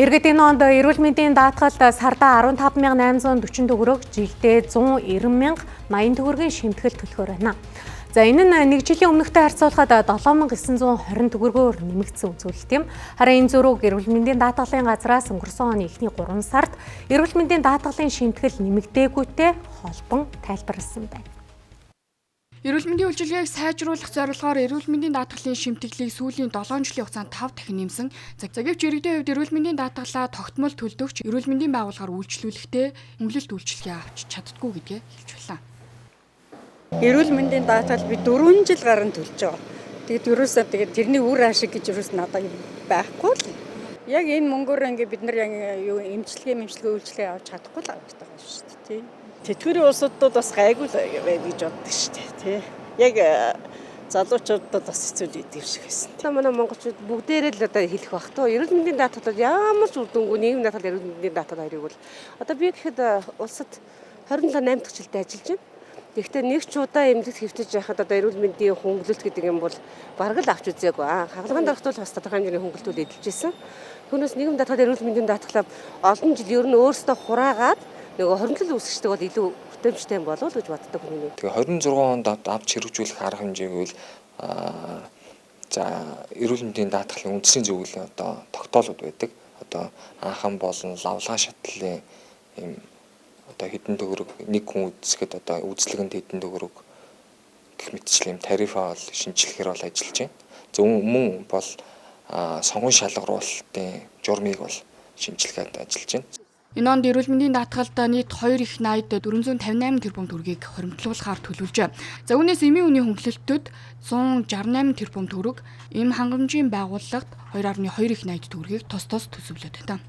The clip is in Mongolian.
Иргэд энэ онд эрүүл мэндийн даатгалд сардаа 15,840 төгрөг, жилдээ 190 мянга 80 төгрөгийн шимтгэл төлөхөөр байна. За энэ нь нэг жилийн өмнөхтэй харьцуулахад 7,920 төгрөгөөр нэмэгдсэн үзүүлэлт юм. Харин энэ зураг эрүүл мэндийн даатгалын газраас өнгөрсөн оны эхний 3 сард эрүүл мэндийн даатгалын шимтгэл нэмэгдээгүйтэй холбон тайлбарласан байна. Эрүүл мэндийн үйлчилгээг сайжруулах зорилгоор эрүүл мэндийн даатгалын шимтгэлийг сүүлийн 7 жилийн хугацаанд 5 дахин нэмсэн. Гэвч иргэдийн хувьд эрүүл мэндийн даатгалаа тогтмол төлдөгч эрүүл мэндийн байгууллагаар үйлчлүүлэхдээ хөнгөлөлт үйлчилгээ авч чаддаггүй гэдгээ хэлж байна. Эрүүл мэндийн даатгал би 4 жил гарan төлж байгаа. Тэгээд ерөөсөө тэрний үр ашиг гэж ерөөс надад байхгүй л. Яг энэ мөнгөөр ингээд бид нар юу эмчилгээ үйлчилгээ авч чадахгүй л авах байгаа шүү дээ. Тэтгэврийн улсуудад бас гайгүй л байв гэж боддог шүү дээ, тий. Яг залуучуудад бас хэцүү л идэв шиг байсан. Манай монголчууд бүгдээрээ л одоо хэлэх бах тоо. Эрүүл мэндийн даатгалууд ямар ч үр дүнгүй нийгмийн даатгал эрүүл мэндийн даатгал хоёрыг бол одоо би гэхэд улсад 27 8 дахь жилдээ ажиллаж байна. Тэгэхдээ нэг ч удаа эмнэлэгт хэвтэж байхад одоо эрүүл мэндийн хөнгөлөлт гэдэг юм бол бараг л авч үзээгүй. Хагалгаан дарагт бол бас тодорхой хэмжээний хөнгөлтүүд эдэлж байсан. Түүнээс нийгмийн даатгал эрүүл мэндийн даатгалаа олон жил ер нь өөрсдөө хураагаад нөгөө хоригдлол үүсгэжтэй бол илүү бүтээмжтэй болов гэж боддог хүн. Тэгээ 26 онд авч хэрэгжүүлэх арга хэмжээг бол за эрүүл мэндийн даатгалын үндсийн зөвлөлийн одоо тогтоолууд байдаг. Одоо анхан болон лавлгаа шатлалын ийм одоо хэдэн төгрөг нэг хүн үзэхэд одоо үйлчлэгэнд хэдэн төгрөг гэх мэтчлэн тарифа бол шинжилгэхээр бол ажиллаж байна. За мөн бол сонгон шалгаруулалтын журмыг бол шинжилгээд ажиллаж байна. Энэ онд эрүүл мэндийн даатгалд нийт 2 их 80-д 458 тэрбум төгрөгийг хоримтлуулахаар төлөвлөж. За үүнээс эмийн үний хөнгөлөлтөд 168 тэрбум төгрөг, эм хангамжийн байгууллагт 2.2 их 80 төгрөгийг тус төсөвлөд байна.